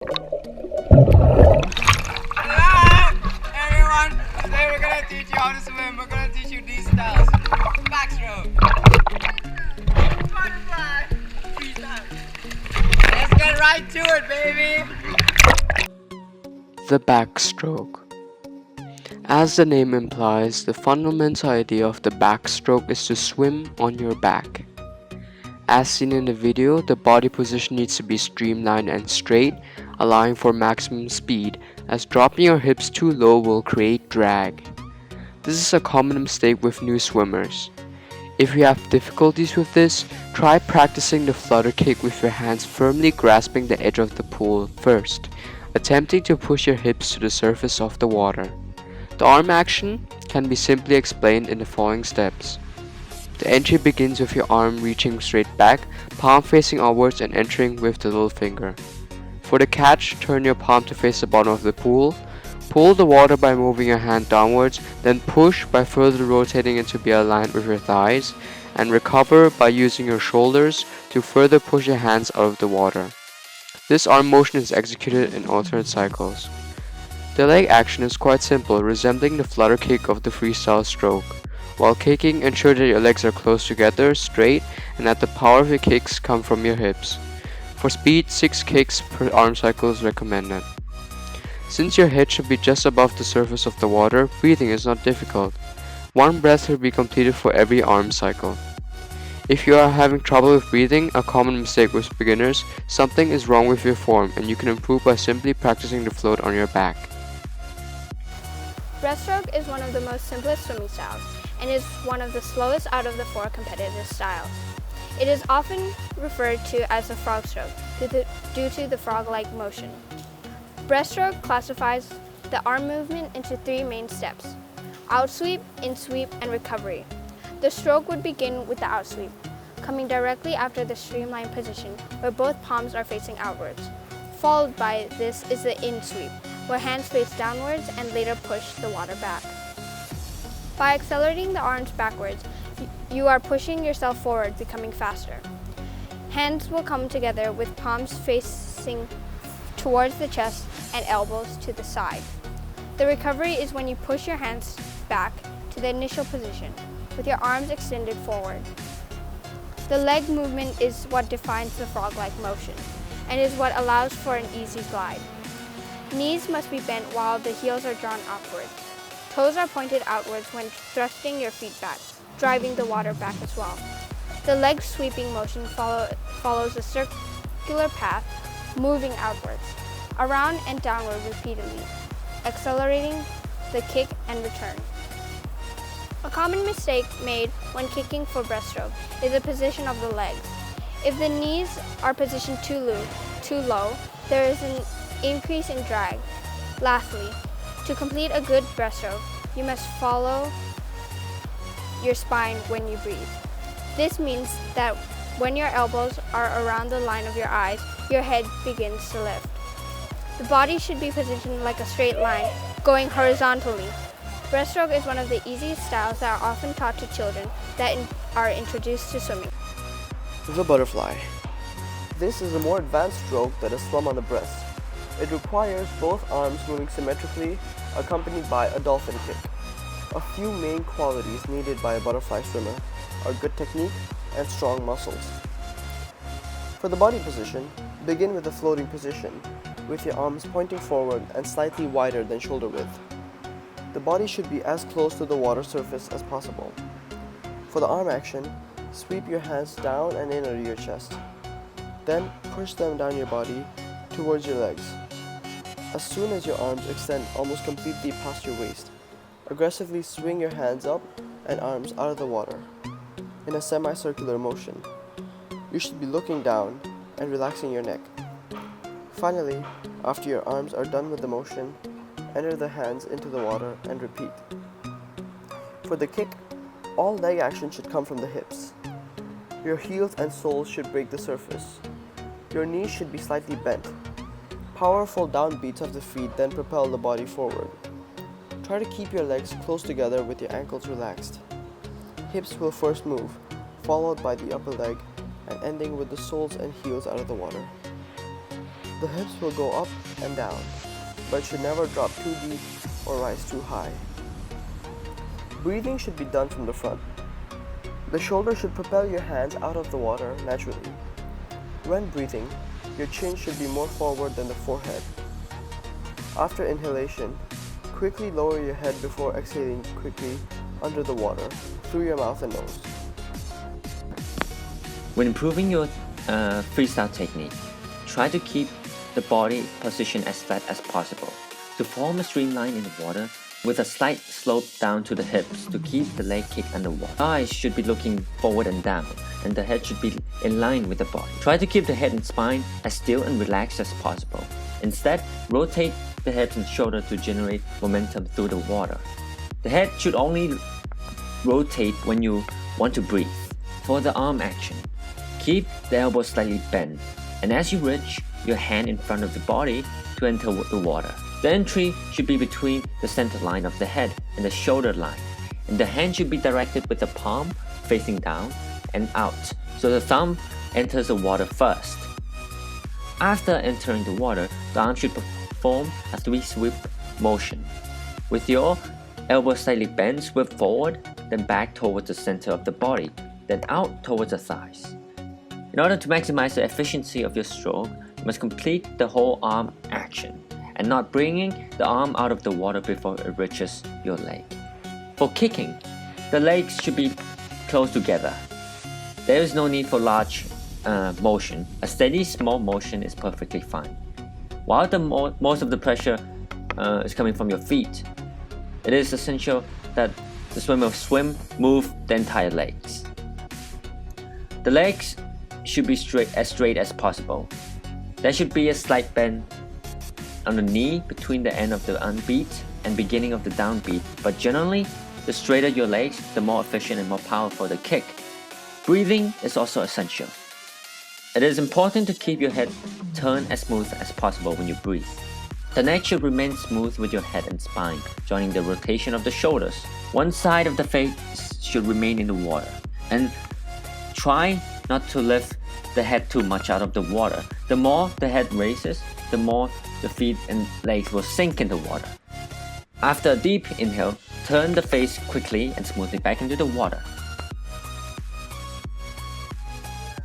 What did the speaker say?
Hello, everyone. Today we're gonna teach you how to swim. We're gonna teach you these styles: backstroke, butterfly, freestyle. Let's get right to it, baby. The backstroke. As the name implies, the fundamental idea of the backstroke is to swim on your back. As seen in the video, the body position needs to be streamlined and straight, allowing for maximum speed, as dropping your hips too low will create drag. This is a common mistake with new swimmers. If you have difficulties with this, try practicing the flutter kick with your hands firmly grasping the edge of the pool first, attempting to push your hips to the surface of the water. The arm action can be simply explained in the following steps. The entry begins with your arm reaching straight back, palm facing outwards and entering with the little finger. For the catch, turn your palm to face the bottom of the pool. Pull the water by moving your hand downwards, then push by further rotating it to be aligned with your thighs, and recover by using your shoulders to further push your hands out of the water. This arm motion is executed in alternate cycles. The leg action is quite simple, resembling the flutter kick of the freestyle stroke. While kicking, ensure that your legs are close together, straight, and that the power of your kicks come from your hips. For speed, 6 kicks per arm cycle is recommended. Since your head should be just above the surface of the water, breathing is not difficult. One breath will be completed for every arm cycle. If you are having trouble with breathing, a common mistake with beginners, something is wrong with your form and you can improve by simply practicing the float on your back. Breaststroke is one of the most simplest swimming styles and is one of the slowest out of the 4 competitive styles. It is often referred to as a frog stroke due to the frog-like motion. Breaststroke classifies the arm movement into 3 main steps: outsweep, insweep, and recovery. The stroke would begin with the outsweep, coming directly after the streamlined position where both palms are facing outwards. Followed by this is the insweep, where hands face downwards and later push the water back. By accelerating the arms backwards, you are pushing yourself forward, becoming faster. Hands will come together with palms facing towards the chest and elbows to the side. The recovery is when you push your hands back to the initial position, with your arms extended forward. The leg movement is what defines the frog-like motion, and is what allows for an easy glide. Knees must be bent while the heels are drawn upwards. Toes are pointed outwards when thrusting your feet back, driving the water back as well. The leg sweeping motion follows a circular path, moving outwards, around and downward repeatedly, accelerating the kick and return. A common mistake made when kicking for breaststroke is the position of the legs. If the knees are positioned too low, there is an increase in drag. Lastly, to complete a good breaststroke, you must follow your spine when you breathe. This means that when your elbows are around the line of your eyes, your head begins to lift. The body should be positioned like a straight line, going horizontally. Breaststroke is one of the easiest styles that are often taught to children that are introduced to swimming. The butterfly. This is a more advanced stroke that is swum on the breast. It requires both arms moving symmetrically, accompanied by a dolphin kick. A few main qualities needed by a butterfly swimmer are good technique and strong muscles. For the body position, begin with the floating position, with your arms pointing forward and slightly wider than shoulder width. The body should be as close to the water surface as possible. For the arm action, sweep your hands down and in under your chest. Then push them down your body towards your legs. As soon as your arms extend almost completely past your waist, aggressively swing your hands up and arms out of the water in a semicircular motion. You should be looking down and relaxing your neck. Finally, after your arms are done with the motion, enter the hands into the water and repeat. For the kick, all leg action should come from the hips. Your heels and soles should break the surface. Your knees should be slightly bent. Powerful downbeats of the feet then propel the body forward. Try to keep your legs close together with your ankles relaxed. Hips will first move, followed by the upper leg, and ending with the soles and heels out of the water. The hips will go up and down, but should never drop too deep or rise too high. Breathing should be done from the front. The shoulder should propel your hands out of the water naturally. When breathing, your chin should be more forward than the forehead. After inhalation, quickly lower your head before exhaling quickly under the water through your mouth and nose. When improving your freestyle technique, try to keep the body position as flat as possible. To form a streamline in the water with a slight slope down to the hips to keep the leg kick underwater. Eyes should be looking forward and down, and the head should be in line with the body. Try to keep the head and spine as still and relaxed as possible. Instead, rotate the head and shoulder to generate momentum through the water. The head should only rotate when you want to breathe. For the arm action, keep the elbow slightly bent, and as you reach your hand in front of the body to enter the water. The entry should be between the center line of the head and the shoulder line, and the hand should be directed with the palm facing down and out, so the thumb enters the water first. After entering the water, the arm should perform a 3-sweep motion. With your elbow slightly bent, sweep forward, then back towards the center of the body, then out towards the thighs. In order to maximize the efficiency of your stroke, you must complete the whole arm action, and not bringing the arm out of the water before it reaches your leg. For kicking, the legs should be close together. There is no need for large motion. A steady small motion is perfectly fine. While most of the pressure is coming from your feet, it is essential that the swimmer move the entire legs. The legs should be straight as possible. There should be a slight bend on the knee between the end of the unbeat and beginning of the downbeat, but generally, the straighter your legs, the more efficient and more powerful the kick. Breathing is also essential. It is important to keep your head turned as smooth as possible when you breathe. The neck should remain smooth with your head and spine, joining the rotation of the shoulders. One side of the face should remain in the water, and try not to lift the head too much out of the water. The more the head raises, the more the feet and legs will sink in the water. After a deep inhale, turn the face quickly and smoothly back into the water.